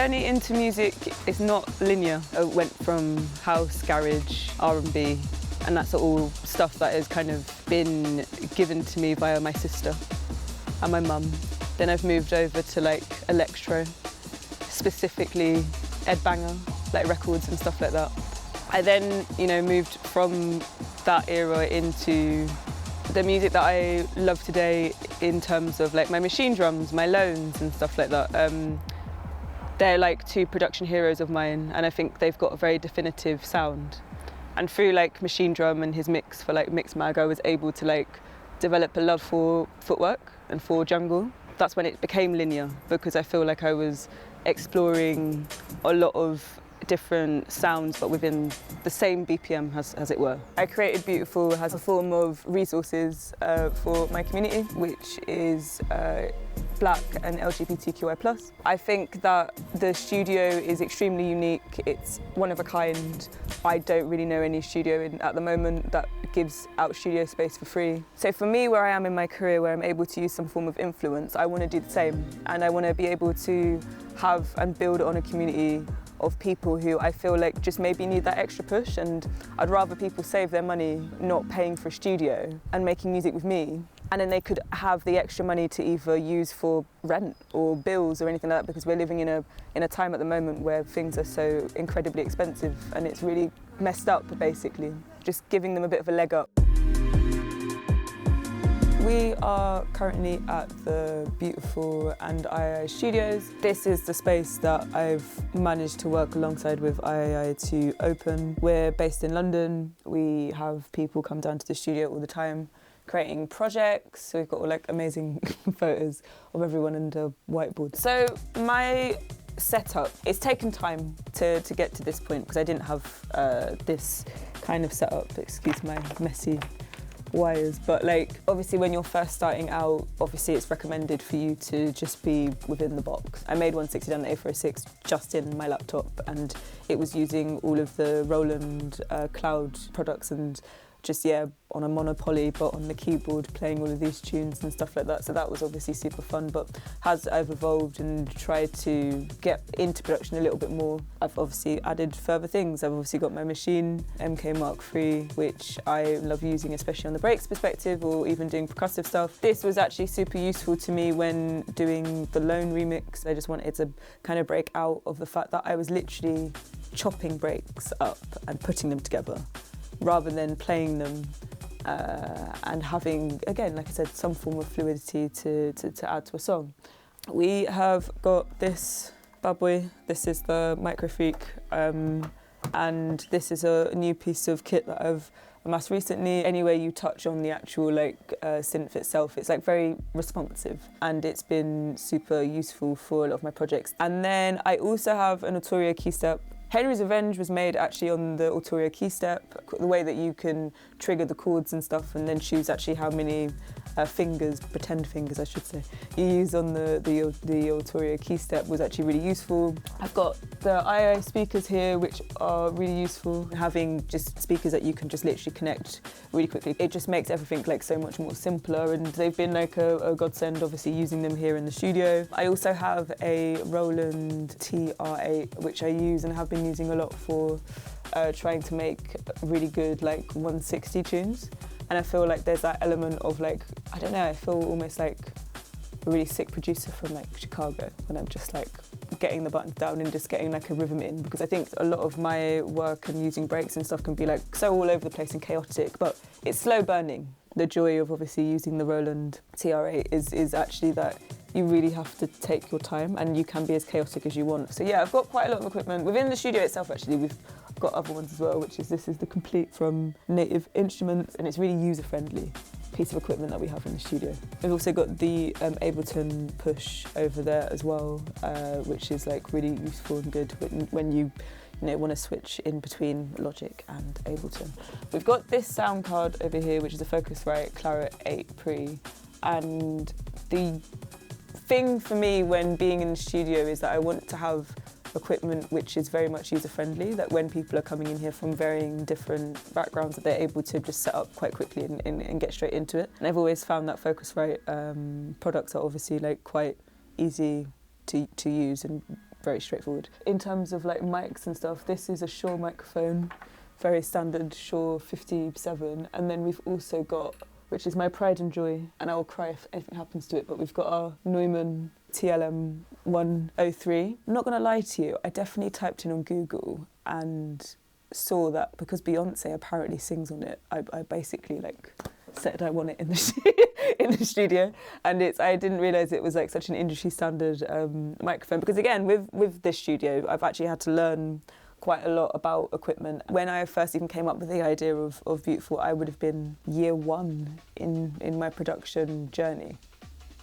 journey into music is not linear. I went from house, garage, R&B, and that's all stuff that has kind of been given to me via my sister and my mum. Then I've moved over to like electro, specifically Ed Banger, like records and stuff like that. I then, moved from that era into the music that I love today in terms of like my machine drums, my loans and stuff like that. They're like two production heroes of mine, and I think they've got a very definitive sound. And through like Machine Drum and his mix for like Mixmag, I was able to like develop a love for footwork and for jungle. That's when it became linear, because I feel like I was exploring a lot of different sounds, but within the same BPM, as it were. I created Beautiful as a form of resources for my community, which is Black and LGBTQI+. I think that the studio is extremely unique. It's one of a kind. I don't really know any studio at the moment that gives out studio space for free. So for me, where I am in my career, where I'm able to use some form of influence, I want to do the same. And I want to be able to have and build on a community of people who I feel like just maybe need that extra push, and I'd rather people save their money not paying for a studio and making music with me, and then they could have the extra money to either use for rent or bills or anything like that, because we're living in a time at the moment where things are so incredibly expensive and it's really messed up, basically. Just giving them a bit of a leg up. We are currently at the Beautiful and AIAIAI studios. This is the space that I've managed to work alongside with AIAIAI to open. We're based in London. We have people come down to the studio all the time, creating projects. So we've got all like amazing photos of everyone under whiteboard. So my setup, it's taken time to get to this point, because I didn't have this kind of setup, excuse my messy wires, but like obviously when you're first starting out, obviously it's recommended for you to just be within the box. I made 160 down the A406 just in my laptop, and it was using all of the Roland cloud products and just on a monopoly, but on the keyboard playing all of these tunes and stuff like that. So that was obviously super fun, but as I've evolved and tried to get into production a little bit more, I've obviously added further things. I've obviously got my machine, MK Mark III, which I love using, especially on the breaks perspective or even doing percussive stuff. This was actually super useful to me when doing the Lone remix. I just wanted to kind of break out of the fact that I was literally chopping breaks up and putting them together, rather than playing them and having, again, like I said, some form of fluidity to add to a song. We have got this bad boy. This is the Microfreak, and this is a new piece of kit that I've amassed recently. Anywhere you touch on the actual synth itself, it's like very responsive, and it's been super useful for a lot of my projects. And then I also have an Autoria keystep. Henry's Revenge was made actually on the Autoria keystep, the way that you can trigger the chords and stuff and then choose actually how many fingers, pretend fingers I should say, you use on the Autoria keystep was actually really useful. I've got the AIAIAI speakers here, which are really useful. Having just speakers that you can just literally connect really quickly, it just makes everything like so much more simpler, and they've been like a godsend, obviously using them here in the studio. I also have a Roland TR8, which I use and have been using a lot for trying to make really good like 160 tunes, and I feel like there's that element of like, I don't know, I feel almost like a really sick producer from like Chicago when I'm just like getting the buttons down and just getting like a rhythm in, because I think a lot of my work and using breaks and stuff can be like so all over the place and chaotic, but it's slow burning. The joy of obviously using the Roland TR8 is actually that you really have to take your time and you can be as chaotic as you want. So yeah, I've got quite a lot of equipment. Within the studio itself actually, we've got other ones as well, which is this is the Complete from Native Instruments, and it's really user-friendly piece of equipment that we have in the studio. We've also got the Ableton Push over there as well, which is like really useful and good when you want to switch in between Logic and Ableton. We've got this sound card over here, which is a Focusrite Claret 8 Pre, and the thing for me when being in the studio is that I want to have equipment which is very much user-friendly, that when people are coming in here from varying different backgrounds, that they're able to just set up quite quickly and get straight into it. And I've always found that Focusrite products are obviously like quite easy to use and very straightforward. In terms of like mics and stuff, this is a Shure microphone, very standard Shure 57, and then we've also got, which is my pride and joy, and I will cry if anything happens to it, but we've got our Neumann TLM 103. I'm not going to lie to you, I definitely typed in on Google and saw that because Beyonce apparently sings on it, I basically like said I want it in the studio, and I didn't realise it was like such an industry standard microphone, because again with this studio I've actually had to learn quite a lot about equipment. When I first even came up with the idea of Beautiful, I would have been year one in my production journey,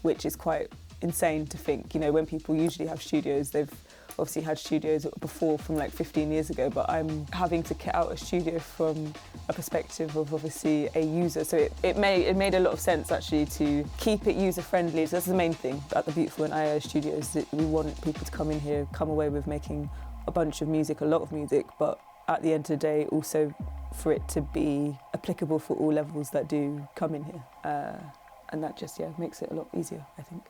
which is quite insane to think. You know, when people usually have studios, they've obviously had studios before from like 15 years ago, but I'm having to kit out a studio from a perspective of obviously a user. So it made a lot of sense actually to keep it user friendly. So that's the main thing at the Beautiful and AIAIAI studios, that we want people to come in here, come away with making a bunch of music, a lot of music, but at the end of the day also for it to be applicable for all levels that do come in here. And that just makes it a lot easier, I think.